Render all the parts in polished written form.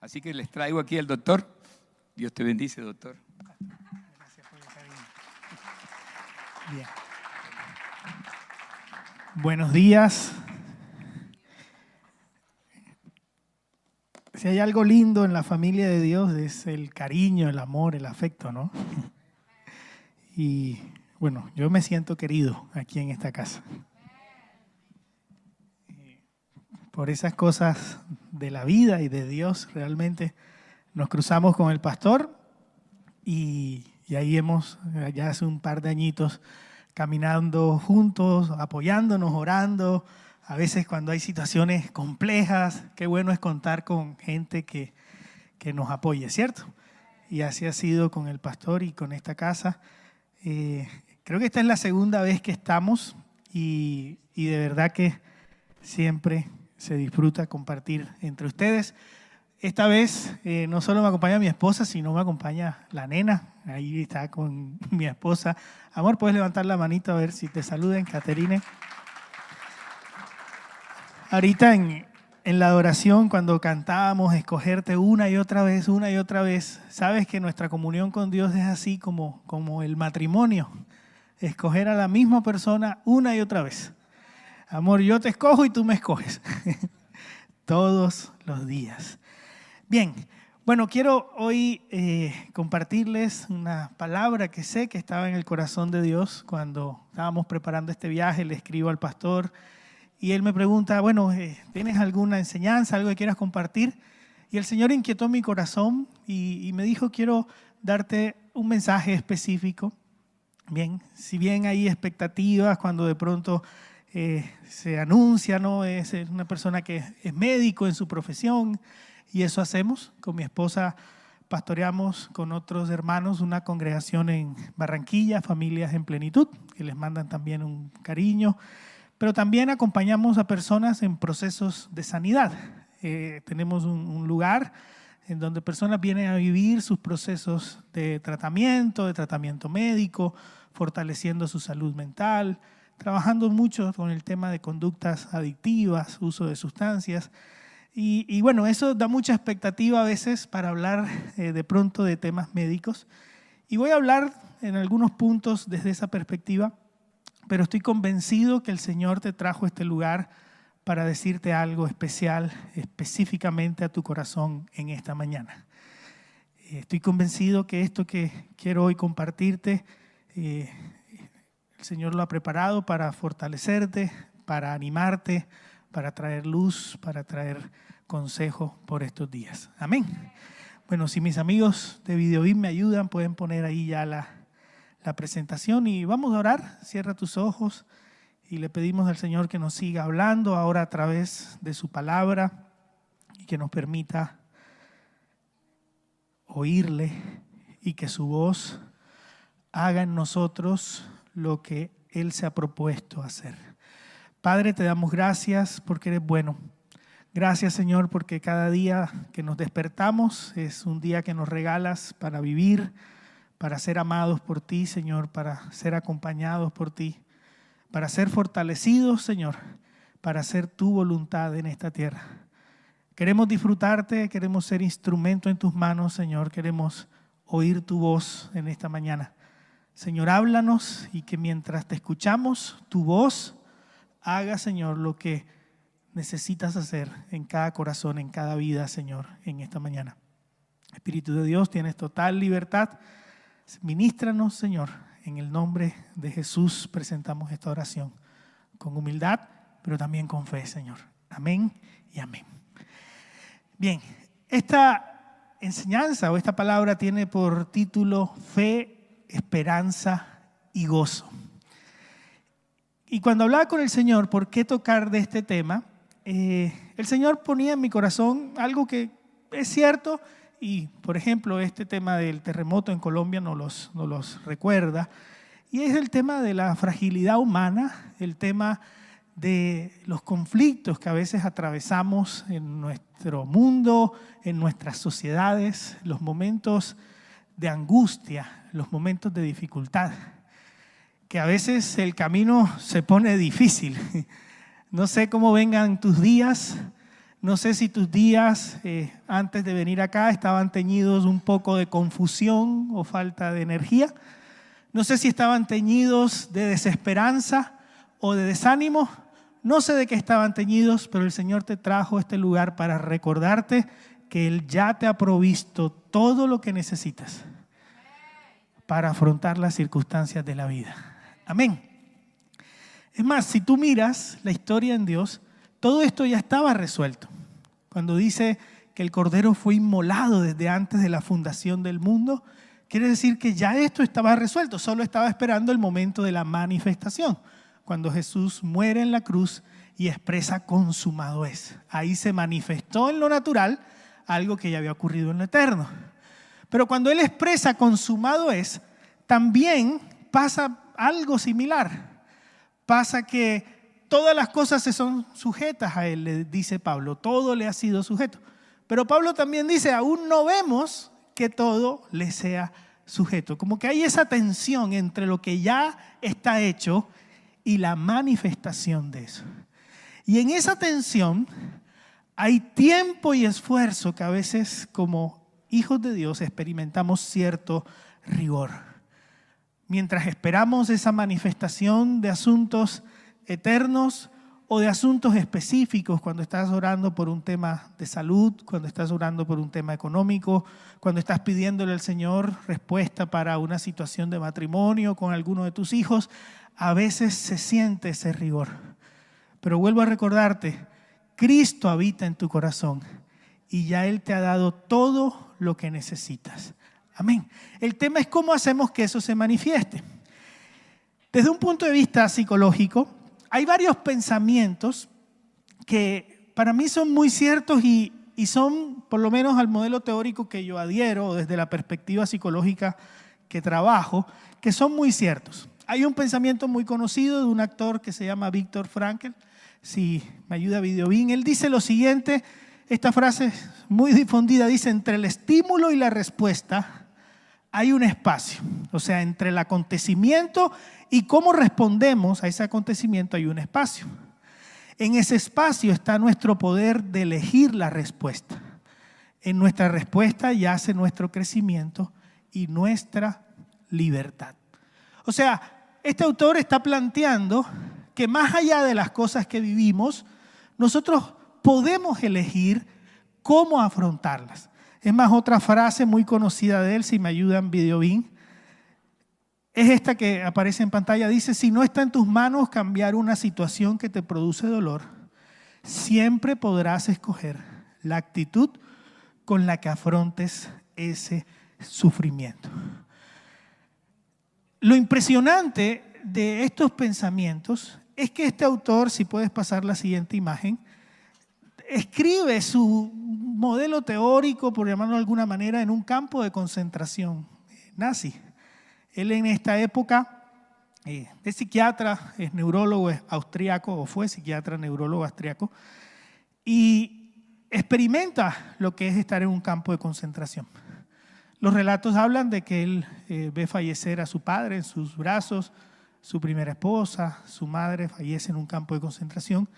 Así que les traigo aquí al doctor. Dios te bendice, doctor. Gracias por el cariño. Bien. Buenos días. Si hay algo lindo en la familia de Dios es el cariño, el amor, el afecto, ¿no? Y bueno, yo me siento querido aquí en esta casa. Por esas cosas de la vida y de Dios, realmente nos cruzamos con el pastor y ahí hemos, ya hace un par de añitos, caminando juntos, apoyándonos, orando. A veces cuando hay situaciones complejas, qué bueno es contar con gente que nos apoye, ¿cierto? Y así ha sido con el pastor y con esta casa. Creo que esta es la segunda vez que estamos y de verdad que siempre se disfruta compartir entre ustedes. Esta vez no solo me acompaña mi esposa, sino me acompaña la nena. Ahí está con mi esposa. Amor, ¿puedes levantar la manito a ver si te saluden, Caterine? Ahorita en la adoración, cuando cantábamos escogerte una y otra vez, sabes que nuestra comunión con Dios es así como el matrimonio. Escoger a la misma persona una y otra vez. Amor, yo te escojo y tú me escoges. Todos los días. Bien, bueno, quiero hoy compartirles una palabra que sé que estaba en el corazón de Dios cuando estábamos preparando este viaje. Le escribo al pastor y él me pregunta, bueno, ¿tienes alguna enseñanza, algo que quieras compartir? Y el Señor inquietó mi corazón y me dijo, quiero darte un mensaje específico. Bien, si bien hay expectativas cuando de pronto se anuncia, ¿no? Es una persona que es médico en su profesión y eso hacemos. Con mi esposa pastoreamos con otros hermanos una congregación en Barranquilla, Familias en Plenitud, que les mandan también un cariño. Pero también acompañamos a personas en procesos de sanidad. Tenemos un lugar en donde personas vienen a vivir sus procesos de tratamiento médico, fortaleciendo su salud mental, trabajando mucho con el tema de conductas adictivas, uso de sustancias. Y bueno, eso da mucha expectativa a veces para hablar de pronto de temas médicos. Y voy a hablar en algunos puntos desde esa perspectiva, pero estoy convencido que el Señor te trajo a este lugar para decirte algo especial, específicamente a tu corazón en esta mañana. Estoy convencido que esto que quiero hoy compartirte, el Señor lo ha preparado para fortalecerte, para animarte, para traer luz, para traer consejo por estos días. Amén. Bueno, si mis amigos de Videobeam me ayudan, pueden poner ahí ya la presentación y vamos a orar. Cierra tus ojos y le pedimos al Señor que nos siga hablando ahora a través de su palabra y que nos permita oírle y que su voz haga en nosotros lo que Él se ha propuesto hacer. Padre, te damos gracias porque eres bueno. Gracias, Señor, porque cada día que nos despertamos es un día que nos regalas para vivir, para ser amados por ti, Señor, para ser acompañados por ti, para ser fortalecidos, Señor, para hacer tu voluntad en esta tierra. Queremos disfrutarte, queremos ser instrumento en tus manos, Señor, queremos oír tu voz en esta mañana. Señor, háblanos y que mientras te escuchamos, tu voz haga, Señor, lo que necesitas hacer en cada corazón, en cada vida, Señor, en esta mañana. Espíritu de Dios, tienes total libertad. Ministranos, Señor, en el nombre de Jesús presentamos esta oración con humildad, pero también con fe, Señor. Amén y amén. Bien, esta enseñanza o esta palabra tiene por título Fe, Esperanza y Gozo. Y cuando hablaba con el Señor, ¿por qué tocar de este tema? El Señor ponía en mi corazón algo que es cierto. Y, por ejemplo, este tema del terremoto en Colombia nos los recuerda. Y es el tema de la fragilidad humana, el tema de los conflictos que a veces atravesamos en nuestro mundo, en nuestras sociedades, los momentos de angustia, los momentos de dificultad, que a veces el camino se pone difícil. No sé cómo vengan tus días, No sé si tus días antes de venir acá estaban teñidos un poco de confusión o falta de energía. No sé si estaban teñidos de desesperanza o de desánimo. No sé de qué estaban teñidos, pero el Señor te trajo a este lugar para recordarte que Él ya te ha provisto todo lo que necesitas para afrontar las circunstancias de la vida. Amén. Es más, si tú miras la historia en Dios, todo esto ya estaba resuelto. Cuando dice que el Cordero fue inmolado desde antes de la fundación del mundo, quiere decir que ya esto estaba resuelto, solo estaba esperando el momento de la manifestación, cuando Jesús muere en la cruz y expresa consumado es. Ahí se manifestó en lo natural algo que ya había ocurrido en lo eterno. Pero cuando Él expresa consumado es, también pasa algo similar. Pasa que todas las cosas se son sujetas a Él, le dice Pablo, todo le ha sido sujeto. Pero Pablo también dice, aún no vemos que todo le sea sujeto. Como que hay esa tensión entre lo que ya está hecho y la manifestación de eso. Y en esa tensión hay tiempo y esfuerzo que a veces como hijos de Dios experimentamos cierto rigor. Mientras esperamos esa manifestación de asuntos eternos o de asuntos específicos, cuando estás orando por un tema de salud, cuando estás orando por un tema económico, cuando estás pidiéndole al Señor respuesta para una situación de matrimonio con alguno de tus hijos, a veces se siente ese rigor. Pero vuelvo a recordarte, Cristo habita en tu corazón y ya Él te ha dado todo lo que necesitas. Amén. El tema es cómo hacemos que eso se manifieste. Desde un punto de vista psicológico, hay varios pensamientos que para mí son muy ciertos y son, por lo menos al modelo teórico que yo adhiero, desde la perspectiva psicológica que trabajo, que son muy ciertos. Hay un pensamiento muy conocido de un actor que se llama Viktor Frankl. Si me ayuda Videobeam, él dice lo siguiente, esta frase muy difundida, dice, entre el estímulo y la respuesta hay un espacio. O sea, entre el acontecimiento y cómo respondemos a ese acontecimiento hay un espacio. En ese espacio está nuestro poder de elegir la respuesta. En nuestra respuesta yace nuestro crecimiento y nuestra libertad. O sea, este autor está planteando que más allá de las cosas que vivimos, nosotros podemos elegir cómo afrontarlas. Es más, otra frase muy conocida de él, si me ayudan Videobeam, es esta que aparece en pantalla. Dice, si no está en tus manos cambiar una situación que te produce dolor, siempre podrás escoger la actitud con la que afrontes ese sufrimiento. Lo impresionante de estos pensamientos es que este autor, si puedes pasar la siguiente imagen, escribe su modelo teórico, por llamarlo de alguna manera, en un campo de concentración nazi. Él en esta época es psiquiatra, es neurólogo, es austriaco, o fue psiquiatra, neurólogo austriaco, y experimenta lo que es estar en un campo de concentración. Los relatos hablan de que él ve fallecer a su padre en sus brazos, su primera esposa, su madre fallece en un campo de concentración.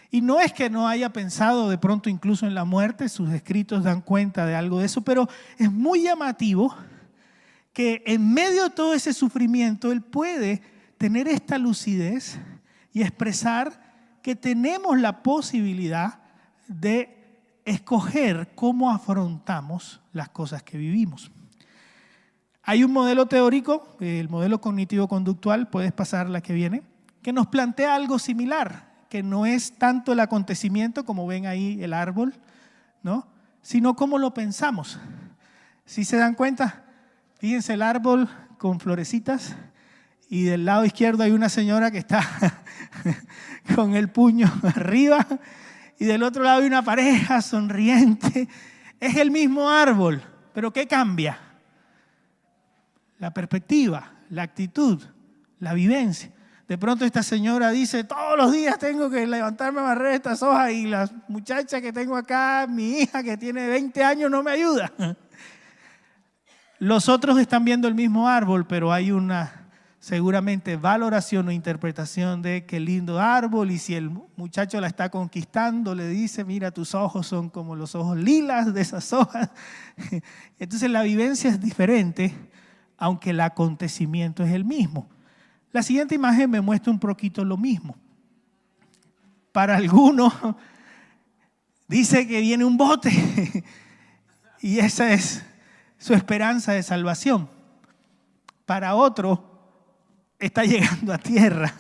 Y no es que no haya pensado de pronto incluso en la muerte, sus escritos dan cuenta de algo de eso, pero es muy llamativo que en medio de todo ese sufrimiento él puede tener esta lucidez y expresar que tenemos la posibilidad de escoger cómo afrontamos las cosas que vivimos. Hay un modelo teórico, el modelo cognitivo-conductual, puedes pasar la que viene, que nos plantea algo similar, que no es tanto el acontecimiento, como ven ahí el árbol, ¿no?, sino cómo lo pensamos. ¿Sí se dan cuenta? Fíjense el árbol con florecitas y del lado izquierdo hay una señora que está con el puño arriba y del otro lado hay una pareja sonriente. Es el mismo árbol, pero ¿qué cambia? La perspectiva, la actitud, la vivencia. De pronto esta señora dice, todos los días tengo que levantarme a barrer estas hojas y la muchacha que tengo acá, mi hija que tiene 20 años no me ayuda. Los otros están viendo el mismo árbol, pero hay una seguramente valoración o interpretación de qué lindo árbol, y si el muchacho la está conquistando, le dice, mira, tus ojos son como los ojos lilas de esas hojas. Entonces la vivencia es diferente, aunque el acontecimiento es el mismo. La siguiente imagen me muestra un poquito lo mismo. Para algunos dice que viene un bote y esa es su esperanza de salvación. Para otro está llegando a tierra.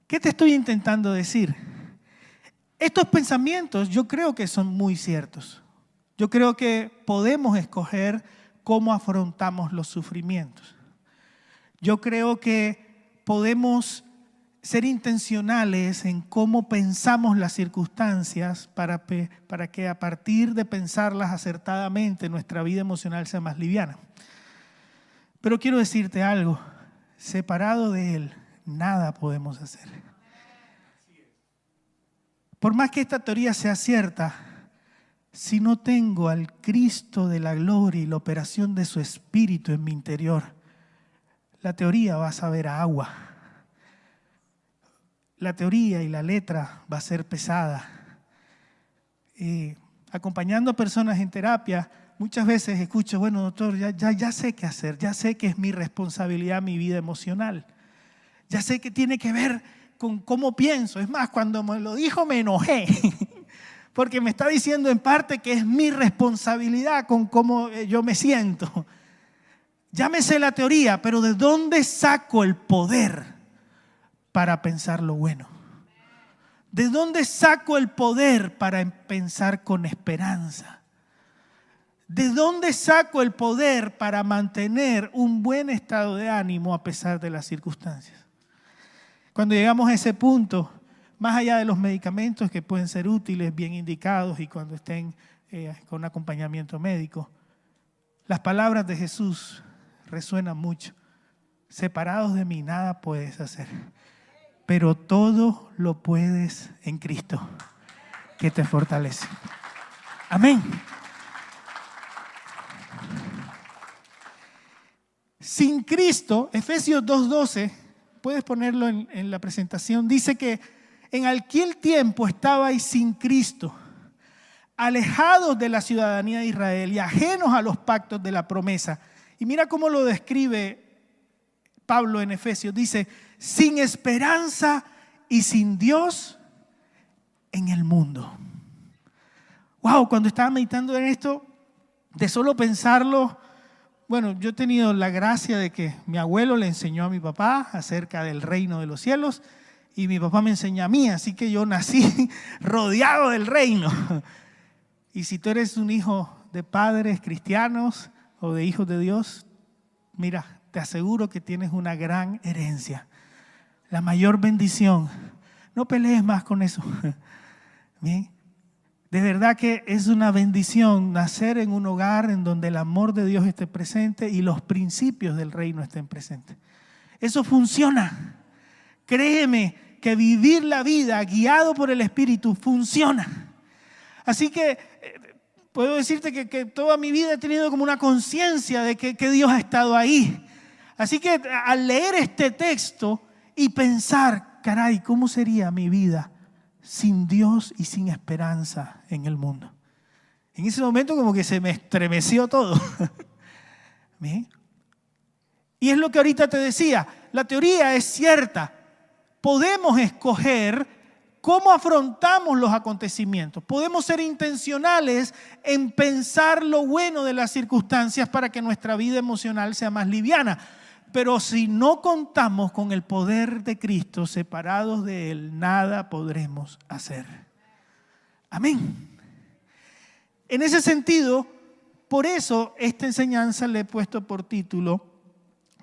¿Qué te estoy intentando decir? Estos pensamientos yo creo que son muy ciertos. Yo creo que podemos escoger cómo afrontamos los sufrimientos. Yo creo que podemos ser intencionales en cómo pensamos las circunstancias para que a partir de pensarlas acertadamente nuestra vida emocional sea más liviana. Pero quiero decirte algo, separado de Él, nada podemos hacer. Por más que esta teoría sea cierta, si no tengo al Cristo de la gloria y la operación de su Espíritu en mi interior, la teoría va a saber a agua. La teoría y la letra va a ser pesada. Acompañando a personas en terapia, muchas veces escucho, bueno, doctor, ya sé qué hacer, ya sé que es mi responsabilidad mi vida emocional. Ya sé que tiene que ver con cómo pienso. Es más, cuando me lo dijo me enojé, porque me está diciendo en parte que es mi responsabilidad con cómo yo me siento. Ya me sé la teoría, pero ¿de dónde saco el poder para pensar lo bueno? ¿De dónde saco el poder para pensar con esperanza? ¿De dónde saco el poder para mantener un buen estado de ánimo a pesar de las circunstancias? Cuando llegamos a ese punto, más allá de los medicamentos que pueden ser útiles, bien indicados y cuando estén con acompañamiento médico, las palabras de Jesús resuenan mucho. Separados de mí nada puedes hacer, pero todo lo puedes en Cristo, que te fortalece. Amén. Sin Cristo, Efesios 2:12, puedes ponerlo en la presentación, dice que en aquel tiempo estabais sin Cristo, alejados de la ciudadanía de Israel y ajenos a los pactos de la promesa. Y mira cómo lo describe Pablo en Efesios. Dice, sin esperanza y sin Dios en el mundo. Wow, cuando estaba meditando en esto, de solo pensarlo, bueno, yo he tenido la gracia de que mi abuelo le enseñó a mi papá acerca del reino de los cielos y mi papá me enseñó a mí, así que yo nací rodeado del reino. Y si tú eres un hijo de padres cristianos o de hijos de Dios, mira, te aseguro que tienes una gran herencia, la mayor bendición. No pelees más con eso. Bien. De verdad que es una bendición nacer en un hogar en donde el amor de Dios esté presente y los principios del reino estén presentes. Eso funciona. Créeme que vivir la vida guiado por el Espíritu funciona. Así que puedo decirte que toda mi vida he tenido como una conciencia de que Dios ha estado ahí. Así que al leer este texto y pensar, caray, ¿cómo sería mi vida sin Dios y sin esperanza en el mundo? En ese momento como que se me estremeció todo. ¿Bien? Y es lo que ahorita te decía, la teoría es cierta. Podemos escoger cómo afrontamos los acontecimientos. Podemos ser intencionales en pensar lo bueno de las circunstancias para que nuestra vida emocional sea más liviana. Pero si no contamos con el poder de Cristo, separados de Él, nada podremos hacer. Amén. En ese sentido, por eso esta enseñanza le he puesto por título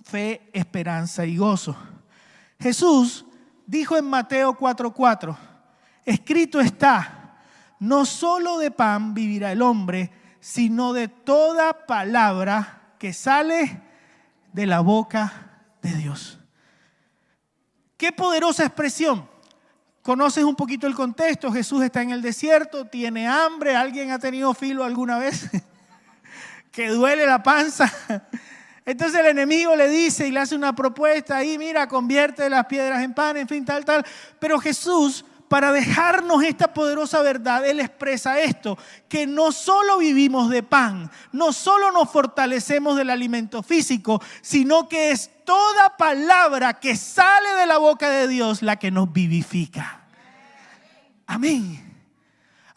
Fe, Esperanza y Gozo. Jesús dijo en Mateo 4:4, escrito está, no solo de pan vivirá el hombre, sino de toda palabra que sale de la boca de Dios. Qué poderosa expresión. ¿Conoces un poquito el contexto? Jesús está en el desierto, tiene hambre. ¿Alguien ha tenido filo alguna vez? Que duele la panza. Entonces el enemigo le dice y le hace una propuesta ahí, mira, convierte las piedras en pan, en fin, tal. Pero Jesús, para dejarnos esta poderosa verdad, Él expresa esto, que no solo vivimos de pan, no solo nos fortalecemos del alimento físico, sino que es toda palabra que sale de la boca de Dios la que nos vivifica. Amén.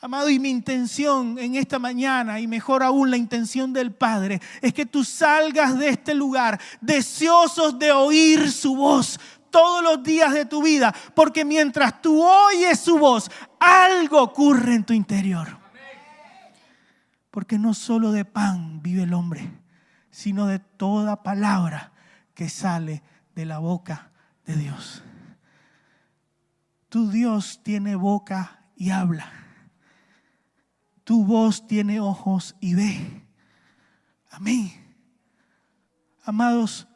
Amado, y mi intención en esta mañana, y mejor aún la intención del Padre, es que tú salgas de este lugar deseosos de oír su voz todos los días de tu vida, porque mientras tú oyes su voz, algo ocurre en tu interior. Porque no solo de pan vive el hombre, sino de toda palabra que sale de la boca de Dios. Tu Dios tiene boca y habla. Tu voz tiene ojos y ve. Amén. Amados,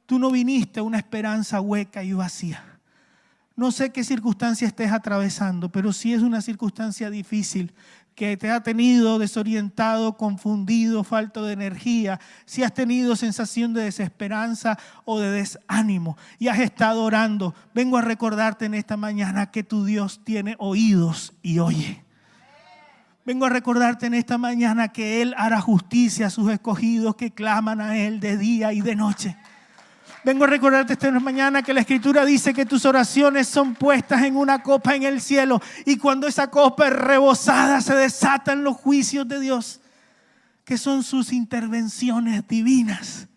tú no viniste a una esperanza hueca y vacía. No sé qué circunstancia estés atravesando, pero sí es una circunstancia difícil que te ha tenido desorientado, confundido, falto de energía, si has tenido sensación de desesperanza o de desánimo y has estado orando, vengo a recordarte en esta mañana que tu Dios tiene oídos y oye. Vengo a recordarte en esta mañana que Él hará justicia a sus escogidos que claman a Él de día y de noche. Vengo a recordarte esta mañana que la Escritura dice que tus oraciones son puestas en una copa en el cielo y cuando esa copa es rebosada se desatan los juicios de Dios, que son sus intervenciones divinas.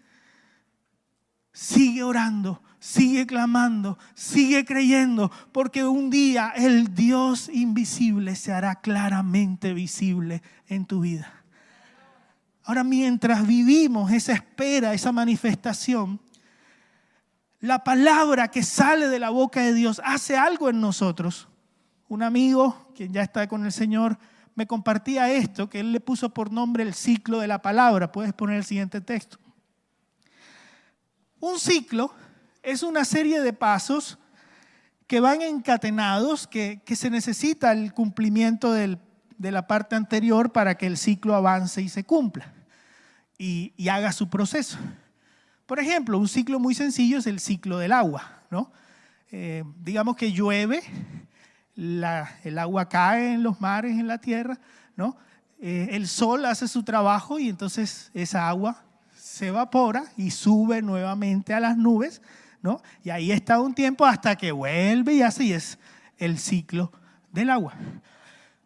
Sigue orando, sigue clamando, sigue creyendo, porque un día el Dios invisible se hará claramente visible en tu vida. Ahora, mientras vivimos esa espera, esa manifestación, la palabra que sale de la boca de Dios hace algo en nosotros. Un amigo, quien ya está con el Señor, me compartía esto, que él le puso por nombre el ciclo de la palabra. Puedes poner el siguiente texto. Un ciclo es una serie de pasos que van encadenados, que se necesita el cumplimiento de la parte anterior para que el ciclo avance y se cumpla y haga su proceso. Por ejemplo, un ciclo muy sencillo es el ciclo del agua, ¿no? Digamos que llueve, el agua cae en los mares, en la tierra, ¿no? El sol hace su trabajo y entonces esa agua se evapora y sube nuevamente a las nubes, ¿no? Y ahí está un tiempo hasta que vuelve y así es el ciclo del agua.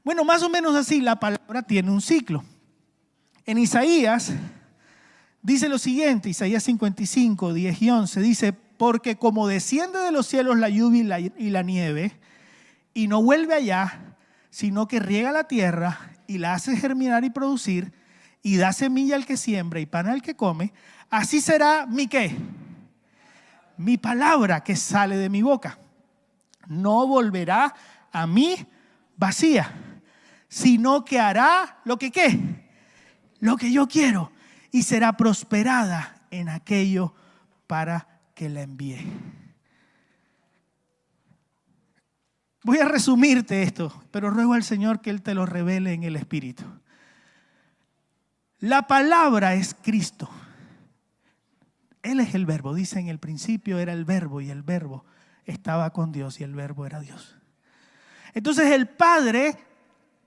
Bueno, más o menos así la palabra tiene un ciclo. En Isaías dice lo siguiente, Isaías 55, 10 y 11, dice, porque como desciende de los cielos la lluvia y la nieve, y no vuelve allá, sino que riega la tierra y la hace germinar y producir, y da semilla al que siembra y pan al que come, así será mi ¿qué? Mi palabra que sale de mi boca. No volverá a mí vacía, sino que hará lo que ¿qué? Lo que yo quiero. Y será prosperada en aquello para que la envíe. Voy a resumirte esto, pero ruego al Señor que Él te lo revele en el Espíritu. La palabra es Cristo. Él es el verbo. Dice en el principio era el verbo y el verbo estaba con Dios y el verbo era Dios. Entonces el Padre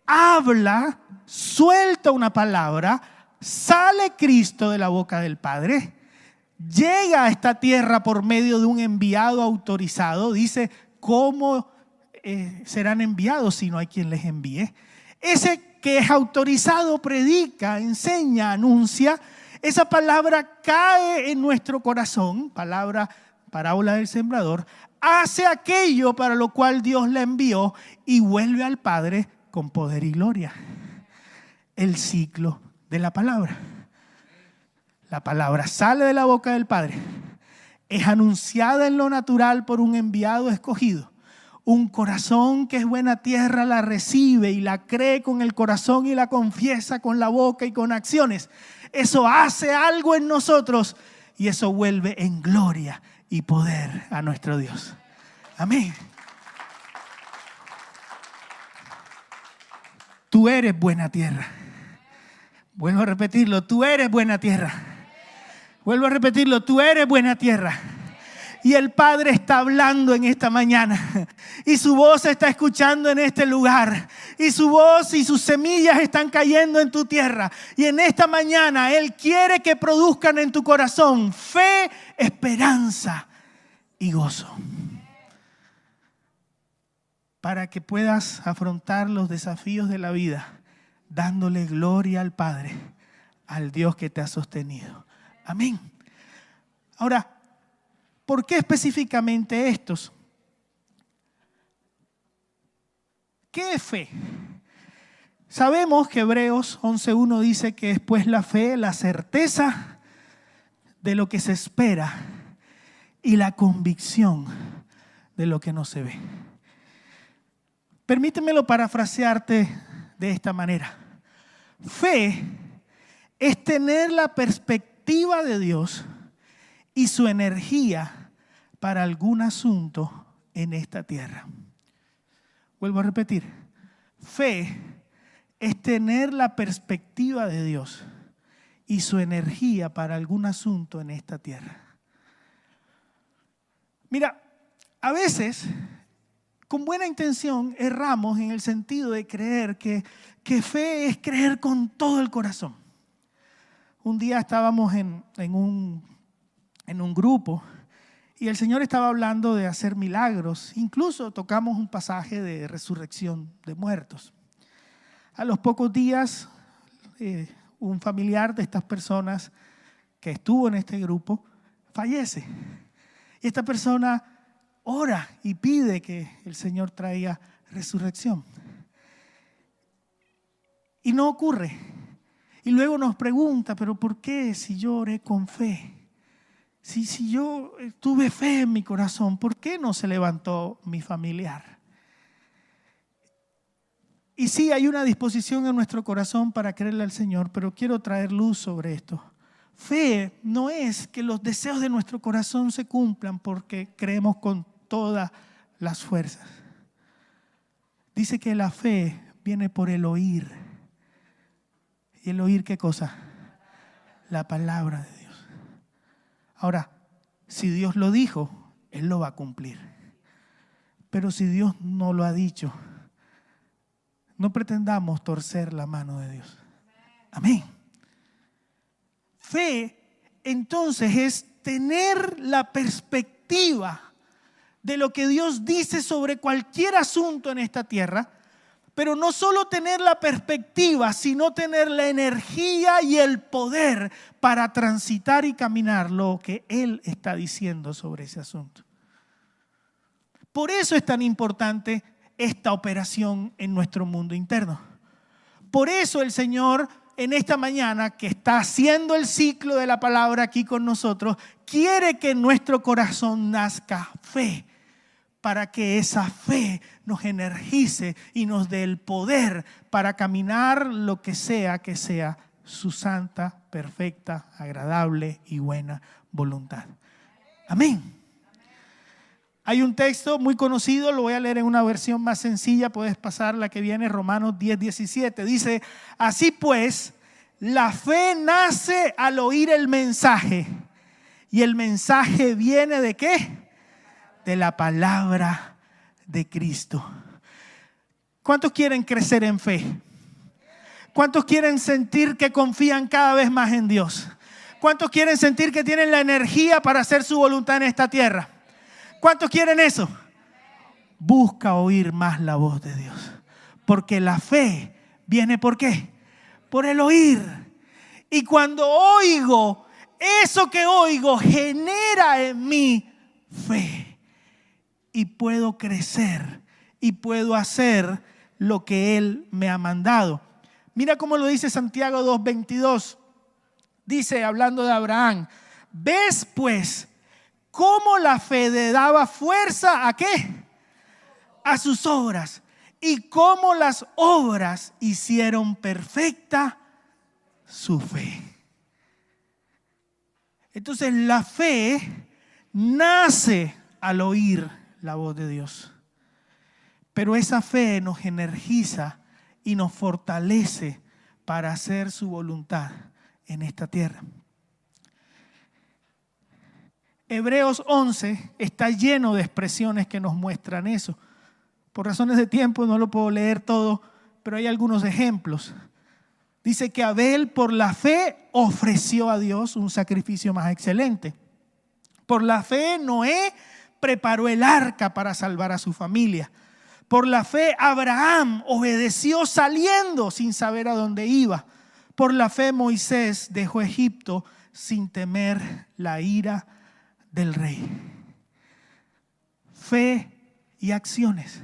habla, suelta una palabra, sale Cristo de la boca del Padre, llega a esta tierra por medio de un enviado autorizado. Dice, ¿cómo serán enviados si no hay quien les envíe? Ese que es autorizado predica, enseña, anuncia. Esa palabra cae en nuestro corazón, parábola del sembrador, hace aquello para lo cual Dios la envió y vuelve al Padre con poder y gloria. El ciclo de la palabra. La palabra sale de la boca del Padre, es anunciada en lo natural por un enviado escogido. Un corazón que es buena tierra la recibe y la cree con el corazón y la confiesa con la boca y con acciones. Eso hace algo en nosotros y eso vuelve en gloria y poder a nuestro Dios. Amén. Tú eres buena tierra. Vuelvo a repetirlo, tú eres buena tierra. Vuelvo a repetirlo, tú eres buena tierra. Y el Padre está hablando en esta mañana. Y su voz se está escuchando en este lugar. Y su voz y sus semillas están cayendo en tu tierra. Y en esta mañana Él quiere que produzcan en tu corazón fe, esperanza y gozo. Para que puedas afrontar los desafíos de la vida dándole gloria al Padre, al Dios que te ha sostenido. Amén. Ahora, ¿por qué específicamente estos? ¿Qué es fe? Sabemos que Hebreos 11:1 dice que es pues la fe, la certeza de lo que se espera y la convicción de lo que no se ve. Permítemelo parafrasearte de esta manera. Fe es tener la perspectiva de Dios y su energía para algún asunto en esta tierra. Vuelvo a repetir. Fe es tener la perspectiva de Dios y su energía para algún asunto en esta tierra. Mira, a veces, con buena intención, erramos en el sentido de creer que fe es creer con todo el corazón. Un día estábamos en un grupo y el Señor estaba hablando de hacer milagros. Incluso tocamos un pasaje de resurrección de muertos. A los pocos días, un familiar de estas personas que estuvo en este grupo fallece. Y esta persona ora y pide que el Señor traiga resurrección. Y no ocurre. Y luego nos pregunta, ¿pero por qué si yo oré con fe? Si yo tuve fe en mi corazón, ¿por qué no se levantó mi familiar? Y sí, hay una disposición en nuestro corazón para creerle al Señor, pero quiero traer luz sobre esto. Fe no es que los deseos de nuestro corazón se cumplan porque creemos con todas las fuerzas. Dice que la fe viene por el oír. ¿Y el oír qué cosa? La palabra de Dios. Ahora, si Dios lo dijo, Él lo va a cumplir. Pero si Dios no lo ha dicho, no pretendamos torcer la mano de Dios. Amén. Fe, entonces, es tener la perspectiva de lo que Dios dice sobre cualquier asunto en esta tierra, pero no solo tener la perspectiva, sino tener la energía y el poder para transitar y caminar lo que Él está diciendo sobre ese asunto. Por eso es tan importante esta operación en nuestro mundo interno. Por eso el Señor en esta mañana, que está haciendo el ciclo de la palabra aquí con nosotros, quiere que en nuestro corazón nazca fe, para que esa fe nos energice y nos dé el poder para caminar lo que sea su santa, perfecta, agradable y buena voluntad. Amén. Hay un texto muy conocido, lo voy a leer en una versión más sencilla, puedes pasar la que viene, Romanos 10:17. Dice, así pues, la fe nace al oír el mensaje. ¿Y el mensaje viene de qué? De la palabra de Cristo. ¿Cuántos quieren crecer en fe? ¿Cuántos quieren sentir que confían cada vez más en Dios? ¿Cuántos quieren sentir que tienen la energía para hacer su voluntad en esta tierra? ¿Cuántos quieren eso? Busca oír más la voz de Dios. Porque la fe viene ¿por qué? Por el oír. Y cuando oigo, eso que oigo genera en mí fe. Y puedo crecer y puedo hacer lo que Él me ha mandado. Mira cómo lo dice Santiago 2:22. Dice, hablando de Abraham, ¿ves pues cómo la fe le daba fuerza a qué? A sus obras. Y cómo las obras hicieron perfecta su fe. Entonces la fe nace al oír la voz de Dios. Pero esa fe nos energiza y nos fortalece para hacer su voluntad en esta tierra. Hebreos 11 está lleno de expresiones que nos muestran eso. Por razones de tiempo no lo puedo leer todo, pero hay algunos ejemplos. Dice que Abel por la fe ofreció a Dios un sacrificio más excelente. Por la fe Noé preparó el arca para salvar a su familia. Por la fe Abraham obedeció saliendo sin saber a dónde iba. Por la fe Moisés dejó Egipto sin temer la ira del rey. Fe y acciones.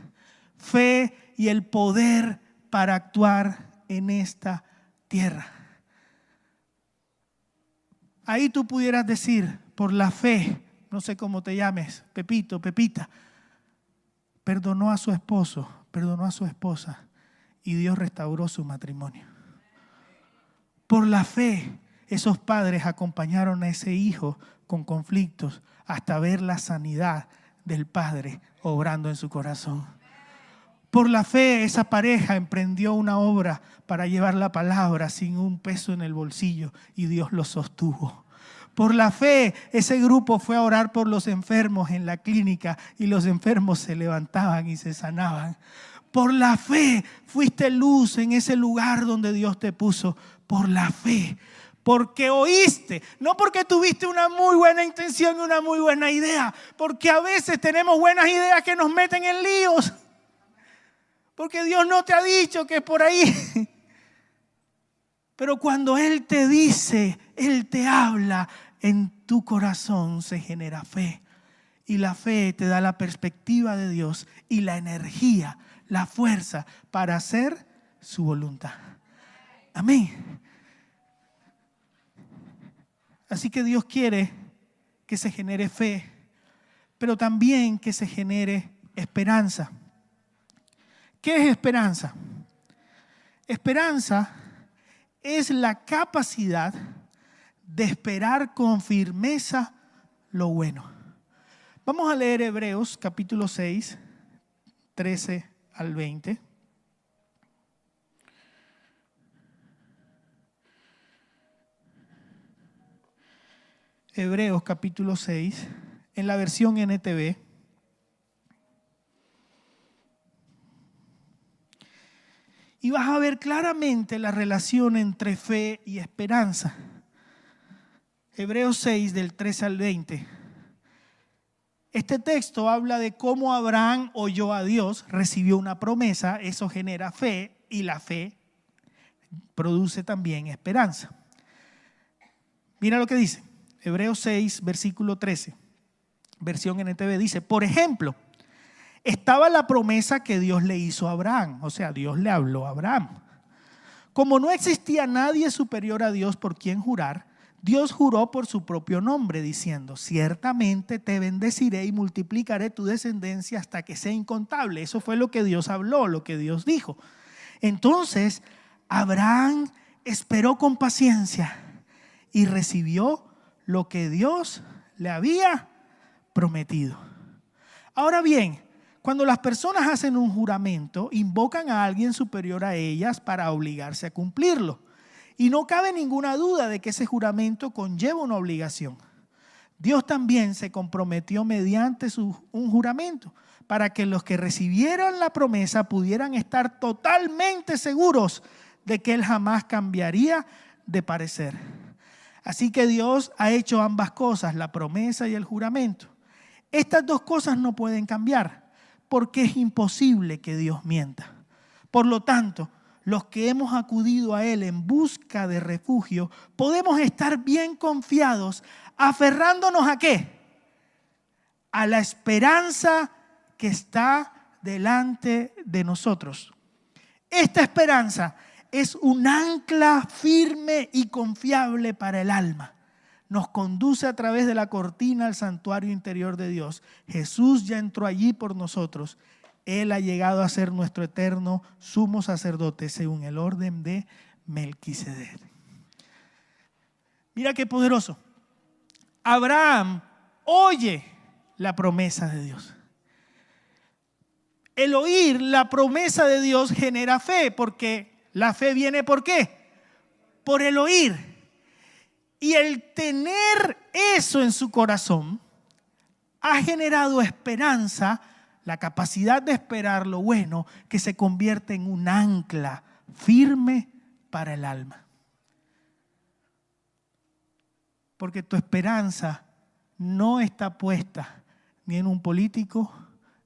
Fe y el poder para actuar en esta tierra. Ahí tú pudieras decir, por la fe, no sé cómo te llames, Pepito, Pepita, perdonó a su esposo, perdonó a su esposa y Dios restauró su matrimonio. Por la fe, esos padres acompañaron a ese hijo con conflictos hasta ver la sanidad del padre obrando en su corazón. Por la fe, esa pareja emprendió una obra para llevar la palabra sin un peso en el bolsillo y Dios los sostuvo. Por la fe, ese grupo fue a orar por los enfermos en la clínica y los enfermos se levantaban y se sanaban. Por la fe, fuiste luz en ese lugar donde Dios te puso. Por la fe, porque oíste, no porque tuviste una muy buena intención y una muy buena idea, porque a veces tenemos buenas ideas que nos meten en líos. Porque Dios no te ha dicho que es por ahí. Pero cuando Él te dice, Él te habla, en tu corazón se genera fe. Y la fe te da la perspectiva de Dios y la energía, la fuerza para hacer su voluntad. Amén. Así que Dios quiere que se genere fe, pero también que se genere esperanza. ¿Qué es esperanza? Esperanza es la capacidad de esperar con firmeza lo bueno. Vamos a leer Hebreos capítulo 6, 13 al 20. Hebreos capítulo 6, en la versión NTV. Y vas a ver claramente la relación entre fe y esperanza. Hebreos 6, del 13 al 20. Este texto habla de cómo Abraham oyó a Dios, recibió una promesa, eso genera fe y la fe produce también esperanza. Mira lo que dice, Hebreos 6, versículo 13, versión NTV dice, por ejemplo, estaba la promesa que Dios le hizo a Abraham, o sea, Dios le habló a Abraham. Como no existía nadie superior a Dios por quien jurar, Dios juró por su propio nombre, diciendo, ciertamente te bendeciré y multiplicaré tu descendencia hasta que sea incontable. Eso fue lo que Dios habló, lo que Dios dijo. Entonces, Abraham esperó con paciencia y recibió lo que Dios le había prometido. Ahora bien, cuando las personas hacen un juramento, invocan a alguien superior a ellas para obligarse a cumplirlo. Y no cabe ninguna duda de que ese juramento conlleva una obligación. Dios también se comprometió mediante un juramento para que los que recibieran la promesa pudieran estar totalmente seguros de que Él jamás cambiaría de parecer. Así que Dios ha hecho ambas cosas, la promesa y el juramento. Estas dos cosas no pueden cambiar porque es imposible que Dios mienta. Por lo tanto, los que hemos acudido a Él en busca de refugio, podemos estar bien confiados, aferrándonos ¿a qué? A la esperanza que está delante de nosotros. Esta esperanza es un ancla firme y confiable para el alma. Nos conduce a través de la cortina al santuario interior de Dios. Jesús ya entró allí por nosotros. Él ha llegado a ser nuestro eterno sumo sacerdote según el orden de Melquisedec. Mira qué poderoso. Abraham oye la promesa de Dios. El oír la promesa de Dios genera fe, porque la fe viene ¿por qué? Por el oír. Y el tener eso en su corazón ha generado esperanza, la capacidad de esperar lo bueno, que se convierte en un ancla firme para el alma. Porque tu esperanza no está puesta ni en un político,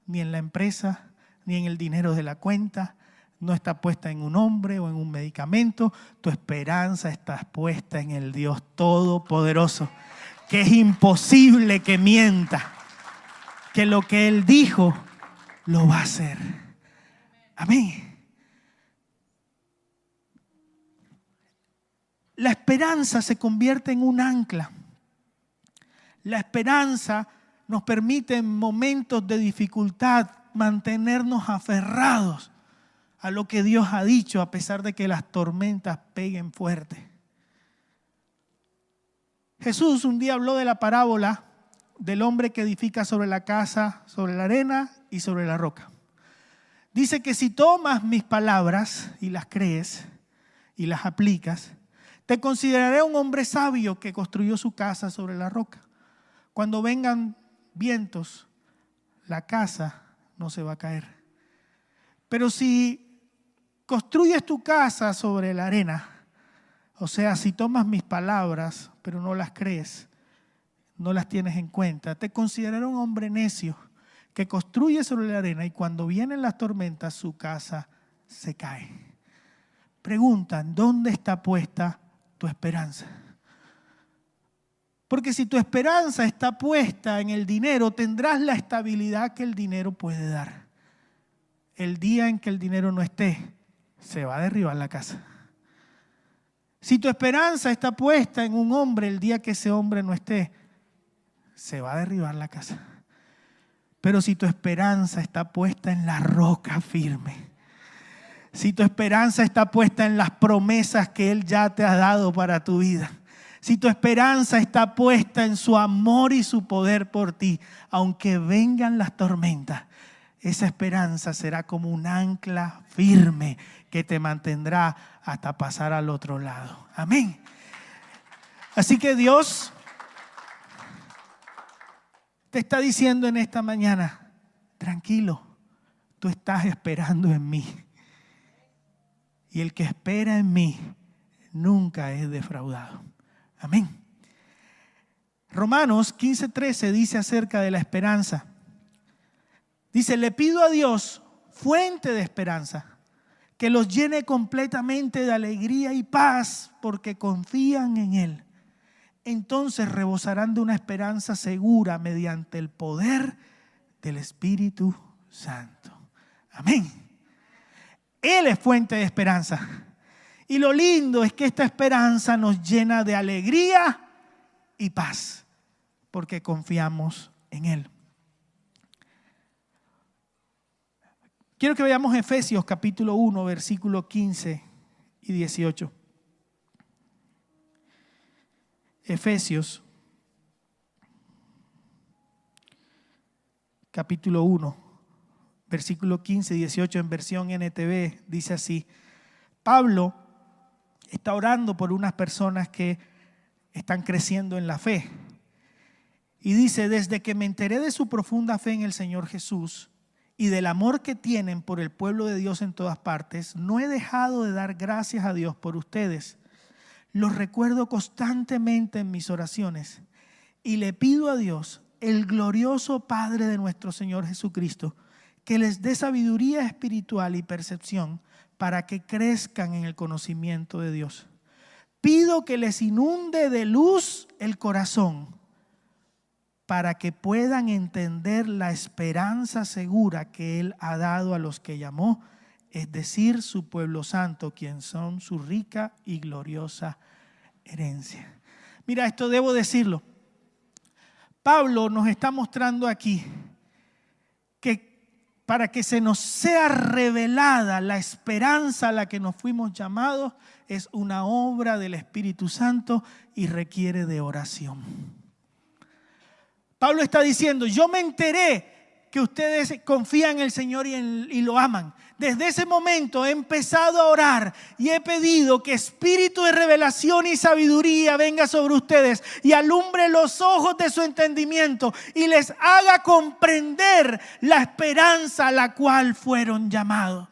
ni en la empresa, ni en el dinero de la cuenta. No está puesta en un hombre o en un medicamento. Tu esperanza está puesta en el Dios Todopoderoso, que es imposible que mienta, que lo que Él dijo lo va a hacer. Amén. La esperanza se convierte en un ancla. La esperanza nos permite en momentos de dificultad mantenernos aferrados a lo que Dios ha dicho, a pesar de que las tormentas peguen fuerte. Jesús un día habló de la parábola del hombre que edifica sobre la casa, sobre la arena y sobre la roca. Dice que si tomas mis palabras y las crees y las aplicas, te consideraré un hombre sabio que construyó su casa sobre la roca. Cuando vengan vientos, la casa no se va a caer. Pero si construyes tu casa sobre la arena, o sea, si tomas mis palabras, pero no las crees, no las tienes en cuenta, te consideraré un hombre necio que construye sobre la arena y cuando vienen las tormentas su casa se cae. Preguntan, ¿dónde está puesta tu esperanza? Porque si tu esperanza está puesta en el dinero, tendrás la estabilidad que el dinero puede dar. El día en que el dinero no esté, se va a derribar la casa. Si tu esperanza está puesta en un hombre, el día que ese hombre no esté, se va a derribar la casa. Pero si tu esperanza está puesta en la roca firme, si tu esperanza está puesta en las promesas que Él ya te ha dado para tu vida, si tu esperanza está puesta en su amor y su poder por ti, aunque vengan las tormentas, esa esperanza será como un ancla firme que te mantendrá hasta pasar al otro lado. Amén. Así que Dios te está diciendo en esta mañana, tranquilo, tú estás esperando en mí. Y el que espera en mí nunca es defraudado. Amén. Romanos 15:13 dice acerca de la esperanza. Dice, le pido a Dios, fuente de esperanza, que los llene completamente de alegría y paz porque confían en Él. Entonces rebosarán de una esperanza segura mediante el poder del Espíritu Santo. Amén. Él es fuente de esperanza. Y lo lindo es que esta esperanza nos llena de alegría y paz, porque confiamos en Él. Quiero que veamos Efesios capítulo 1, versículos 15 y 18. Efesios capítulo 1, versículo 15 y 18 en versión NTV dice así. Pablo está orando por unas personas que están creciendo en la fe. Y dice, desde que me enteré de su profunda fe en el Señor Jesús y del amor que tienen por el pueblo de Dios en todas partes, no he dejado de dar gracias a Dios por ustedes. Los recuerdo constantemente en mis oraciones y le pido a Dios, el glorioso Padre de nuestro Señor Jesucristo, que les dé sabiduría espiritual y percepción para que crezcan en el conocimiento de Dios. Pido que les inunde de luz el corazón para que puedan entender la esperanza segura que Él ha dado a los que llamó, es decir, su pueblo santo, quien son su rica y gloriosa herencia. Mira, esto debo decirlo. Pablo nos está mostrando aquí que para que se nos sea revelada la esperanza a la que nos fuimos llamados, es una obra del Espíritu Santo y requiere de oración. Pablo está diciendo, yo me enteré que ustedes confían en el Señor y lo aman. Desde ese momento he empezado a orar y he pedido que espíritu de revelación y sabiduría venga sobre ustedes y alumbre los ojos de su entendimiento y les haga comprender la esperanza a la cual fueron llamados.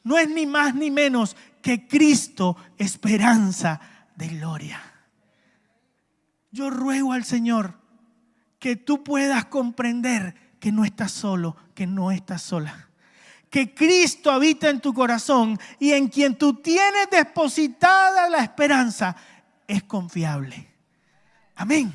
No es ni más ni menos que Cristo, esperanza de gloria. Yo ruego al Señor que tú puedas comprender que no estás solo, que no estás sola. Que Cristo habita en tu corazón y en quien tú tienes depositada la esperanza es confiable. Amén.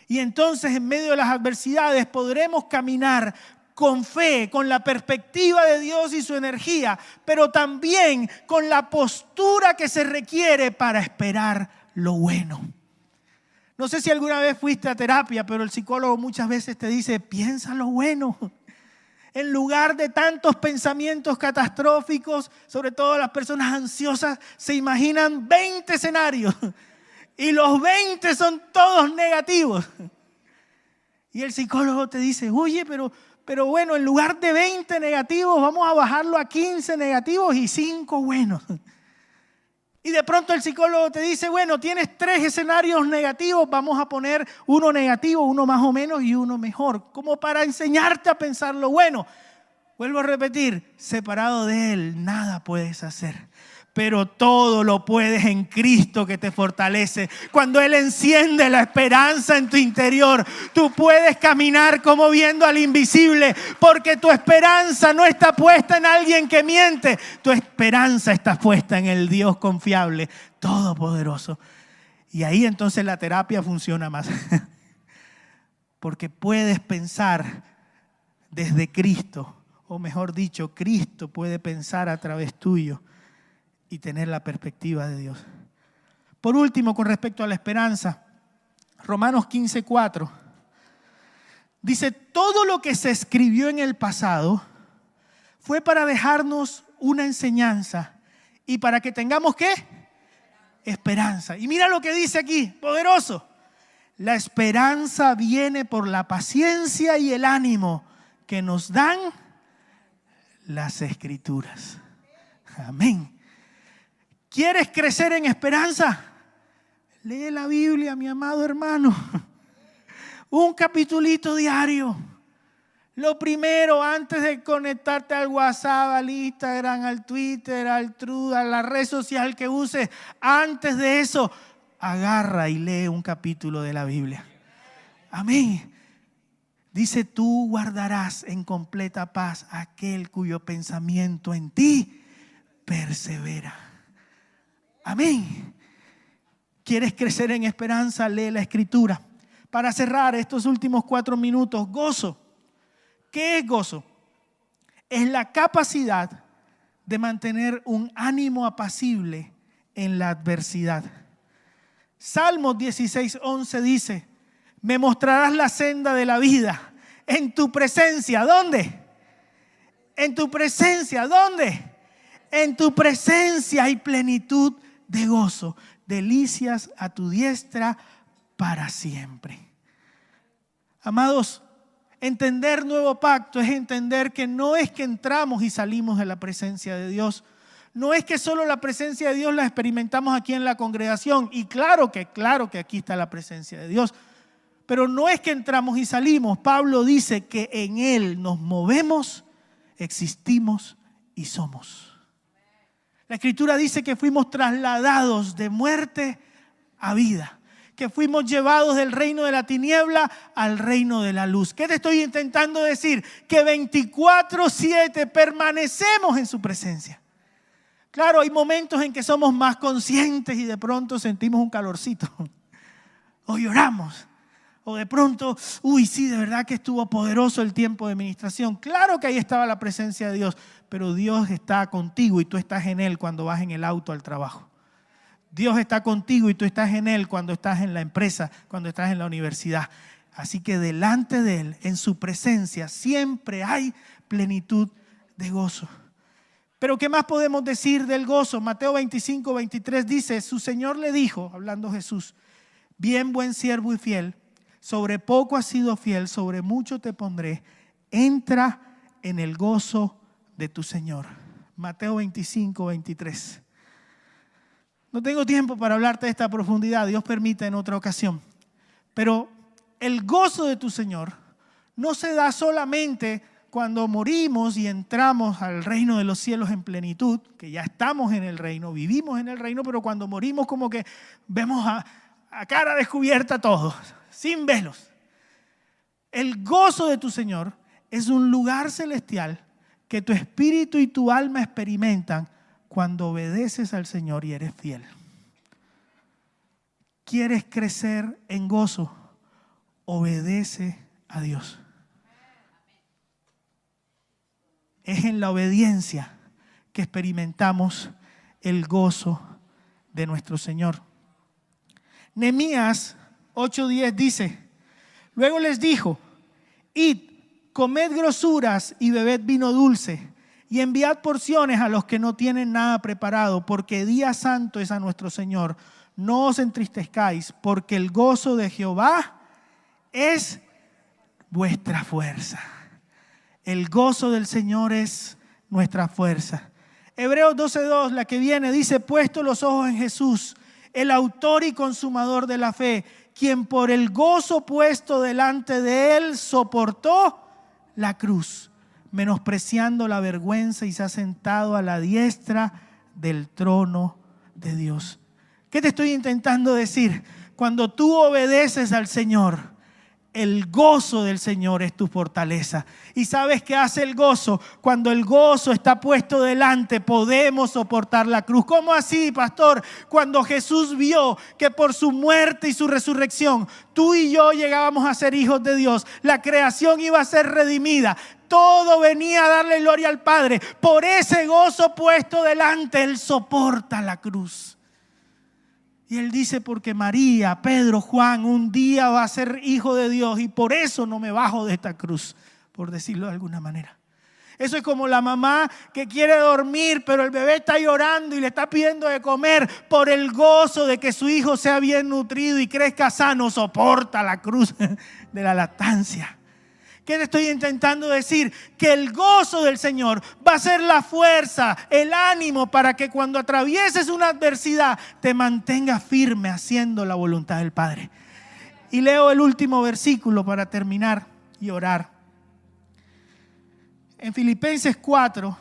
Y entonces en medio de las adversidades podremos caminar con fe, con la perspectiva de Dios y su energía, pero también con la postura que se requiere para esperar lo bueno. No sé si alguna vez fuiste a terapia, pero el psicólogo muchas veces te dice, piensa lo bueno. En lugar de tantos pensamientos catastróficos, sobre todo las personas ansiosas, se imaginan 20 escenarios y los 20 son todos negativos. Y el psicólogo te dice, oye, pero bueno, en lugar de 20 negativos, vamos a bajarlo a 15 negativos y 5 buenos. Y de pronto el psicólogo te dice, bueno, tienes 3 escenarios negativos, vamos a poner uno negativo, uno más o menos y uno mejor, como para enseñarte a pensar lo bueno. Vuelvo a repetir, separado de Él, nada puedes hacer. Pero todo lo puedes en Cristo que te fortalece. Cuando Él enciende la esperanza en tu interior, tú puedes caminar como viendo al invisible, porque tu esperanza no está puesta en alguien que miente. Tu esperanza está puesta en el Dios confiable, todopoderoso. Y ahí entonces la terapia funciona más. Porque puedes pensar desde Cristo, o mejor dicho, Cristo puede pensar a través tuyo y tener la perspectiva de Dios. Por último, con respecto a la esperanza, Romanos 15:4 dice, todo lo que se escribió en el pasado fue para dejarnos una enseñanza y para que tengamos ¿qué? Esperanza. Y mira lo que dice aquí, poderoso. La esperanza viene por la paciencia y el ánimo que nos dan las Escrituras. Amén. ¿Quieres crecer en esperanza? Lee la Biblia, mi amado hermano. Un capitulito diario. Lo primero, antes de conectarte al WhatsApp, al Instagram, al Twitter, al Truth, a la red social que uses, antes de eso, agarra y lee un capítulo de la Biblia. Amén. Dice, tú guardarás en completa paz aquel cuyo pensamiento en ti persevera. Amén. ¿Quieres crecer en esperanza? Lee la Escritura. Para cerrar estos últimos 4 minutos, gozo. ¿Qué es gozo? Es la capacidad de mantener un ánimo apacible en la adversidad. Salmos 16:11 dice, me mostrarás la senda de la vida en tu presencia. ¿Dónde? En tu presencia. ¿Dónde? En tu presencia hay plenitud de gozo, delicias a tu diestra para siempre. Amados, entender nuevo pacto es entender que no es que entramos y salimos de la presencia de Dios. No es que solo la presencia de Dios la experimentamos aquí en la congregación. Y claro que aquí está la presencia de Dios. Pero no es que entramos y salimos. Pablo dice que en Él nos movemos, existimos y somos. La Escritura dice que fuimos trasladados de muerte a vida, que fuimos llevados del reino de la tiniebla al reino de la luz. ¿Qué te estoy intentando decir? Que 24/7 permanecemos en su presencia. Claro, hay momentos en que somos más conscientes y de pronto sentimos un calorcito, o lloramos, o de pronto, sí, de verdad que estuvo poderoso el tiempo de ministración. Claro que ahí estaba la presencia de Dios, pero Dios está contigo y tú estás en Él cuando vas en el auto al trabajo. Dios está contigo y tú estás en Él cuando estás en la empresa, cuando estás en la universidad. Así que delante de Él, en su presencia, siempre hay plenitud de gozo. Pero ¿qué más podemos decir del gozo? Mateo 25:23 dice, su Señor le dijo, hablando Jesús, bien buen siervo y fiel, sobre poco has sido fiel, sobre mucho te pondré, entra en el gozo de tu Señor. Mateo 25, 23. No tengo tiempo para hablarte de esta profundidad, Dios permita en otra ocasión. Pero el gozo de tu Señor no se da solamente cuando morimos y entramos al reino de los cielos en plenitud, que ya estamos en el reino, vivimos en el reino, pero cuando morimos como que vemos a cara descubierta todos, sin velos. El gozo de tu Señor es un lugar celestial que tu espíritu y tu alma experimentan cuando obedeces al Señor y eres fiel. ¿Quieres crecer en gozo? Obedece a Dios. Es en la obediencia que experimentamos el gozo de nuestro Señor. Nehemías 8:10 dice: luego les dijo: id, comed grosuras y bebed vino dulce, y enviad porciones a los que no tienen nada preparado, porque día santo es a nuestro Señor. No os entristezcáis, porque el gozo de Jehová es vuestra fuerza. El gozo del Señor es nuestra fuerza. Hebreos 12:2, la que viene, dice: puesto los ojos en Jesús, el autor y consumador de la fe, quien por el gozo puesto delante de él soportó la cruz, menospreciando la vergüenza, y se ha sentado a la diestra del trono de Dios. ¿Qué te estoy intentando decir? Cuando tú obedeces al Señor, el gozo del Señor es tu fortaleza. ¿Y sabes qué hace el gozo? Cuando el gozo está puesto delante, podemos soportar la cruz. ¿Cómo así, pastor? Cuando Jesús vio que por su muerte y su resurrección, tú y yo llegábamos a ser hijos de Dios, la creación iba a ser redimida, todo venía a darle gloria al Padre. Por ese gozo puesto delante, Él soporta la cruz. Y Él dice: porque María, Pedro, Juan un día va a ser hijo de Dios, y por eso no me bajo de esta cruz, por decirlo de alguna manera. Eso es como la mamá que quiere dormir, pero el bebé está llorando y le está pidiendo de comer. Por el gozo de que su hijo sea bien nutrido y crezca sano, soporta la cruz de la lactancia. ¿Qué te estoy intentando decir? Que el gozo del Señor va a ser la fuerza, el ánimo para que cuando atravieses una adversidad te mantengas firme haciendo la voluntad del Padre. Y leo el último versículo para terminar y orar. En Filipenses 4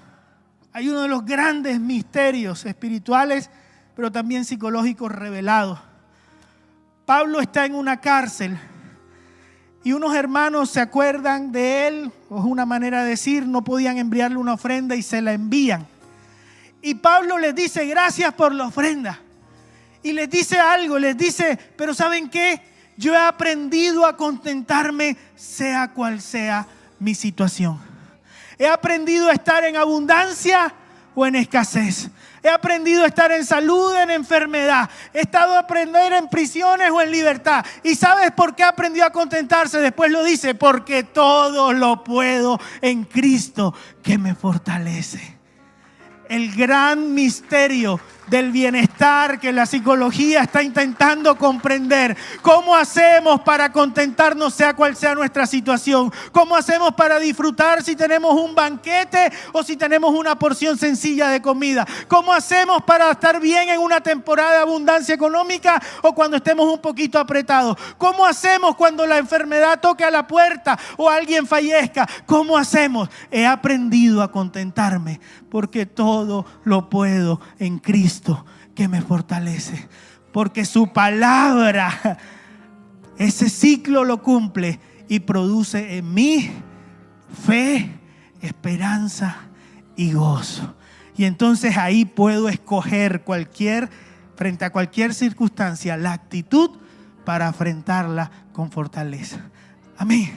hay uno de los grandes misterios espirituales, pero también psicológicos revelados. Pablo está en una cárcel. Y unos hermanos se acuerdan de él, o es una manera de decir, no podían enviarle una ofrenda y se la envían. Y Pablo les dice: gracias por la ofrenda. Y les dice algo, les dice: pero ¿saben qué? Yo he aprendido a contentarme sea cual sea mi situación. He aprendido a estar en abundancia o en escasez. He aprendido a estar en salud o en enfermedad. He estado a aprender en prisiones o en libertad. ¿Y sabes por qué aprendió a contentarse? Después lo dice: porque todo lo puedo en Cristo que me fortalece. El gran misterio del bienestar que la psicología está intentando comprender. ¿Cómo hacemos para contentarnos sea cual sea nuestra situación? ¿Cómo hacemos para disfrutar si tenemos un banquete o si tenemos una porción sencilla de comida? ¿Cómo hacemos para estar bien en una temporada de abundancia económica o cuando estemos un poquito apretados? ¿Cómo hacemos cuando la enfermedad toque a la puerta o alguien fallezca? ¿Cómo hacemos? He aprendido a contentarme porque todo lo puedo en Cristo que me fortalece, porque su palabra, ese ciclo lo cumple y produce en mí fe, esperanza y gozo. Y entonces ahí puedo escoger frente a cualquier circunstancia, la actitud para enfrentarla con fortaleza. Amén.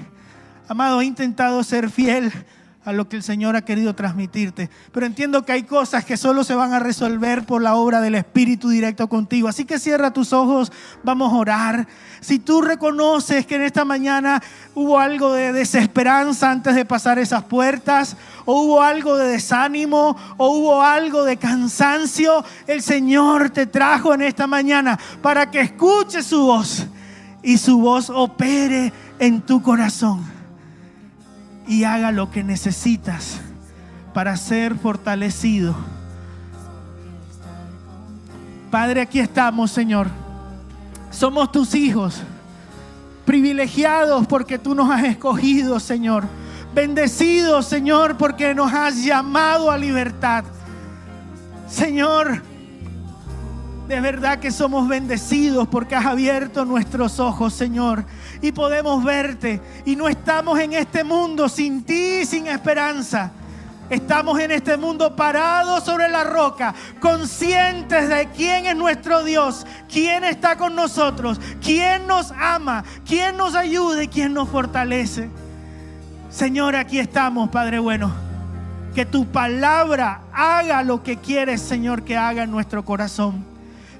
Amado, he intentado ser fiel a lo que el Señor ha querido transmitirte, pero entiendo que hay cosas que solo se van a resolver por la obra del Espíritu directo contigo. Así que cierra tus ojos, vamos a orar. Si tú reconoces que en esta mañana hubo algo de desesperanza antes de pasar esas puertas, o hubo algo de desánimo, o hubo algo de cansancio, el Señor te trajo en esta mañana para que escuches su voz y su voz opere en tu corazón y haga lo que necesitas para ser fortalecido. Padre, aquí estamos, Señor. Somos tus hijos, privilegiados porque tú nos has escogido, Señor. Bendecidos, Señor, porque nos has llamado a libertad. Señor, de verdad que somos bendecidos porque has abierto nuestros ojos, Señor, y podemos verte. Y no estamos en este mundo sin ti, sin esperanza. Estamos en este mundo parados sobre la roca, conscientes de quién es nuestro Dios, quién está con nosotros, quién nos ama, quién nos ayuda y quién nos fortalece. Señor, aquí estamos, Padre bueno. Que tu palabra haga lo que quieres, Señor, que haga en nuestro corazón.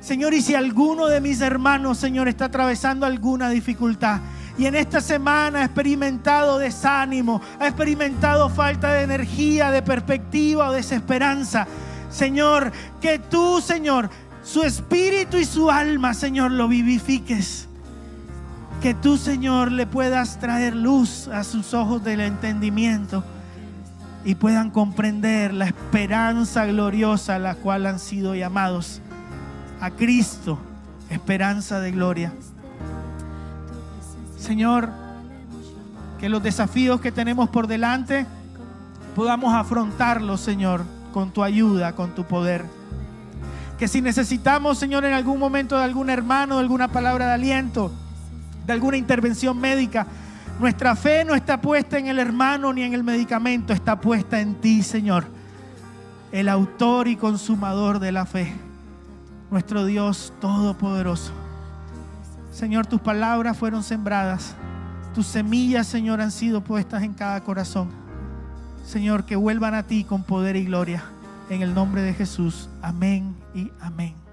Señor, y si alguno de mis hermanos, Señor, está atravesando alguna dificultad y en esta semana ha experimentado desánimo, ha experimentado falta de energía, de perspectiva o desesperanza, Señor, que tú, Señor, su espíritu y su alma, Señor, lo vivifiques. Que tú, Señor, le puedas traer luz a sus ojos del entendimiento y puedan comprender la esperanza gloriosa a la cual han sido llamados. A Cristo, esperanza de gloria. Señor, que los desafíos que tenemos por delante podamos afrontarlos, Señor, con tu ayuda, con tu poder. Que si necesitamos, Señor, en algún momento de algún hermano, de alguna palabra de aliento, de alguna intervención médica, nuestra fe no está puesta en el hermano ni en el medicamento, está puesta en ti, Señor, el autor y consumador de la fe, nuestro Dios todopoderoso. Señor, tus palabras fueron sembradas, tus semillas, Señor, han sido puestas en cada corazón. Señor, que vuelvan a ti con poder y gloria. En el nombre de Jesús. Amén y amén.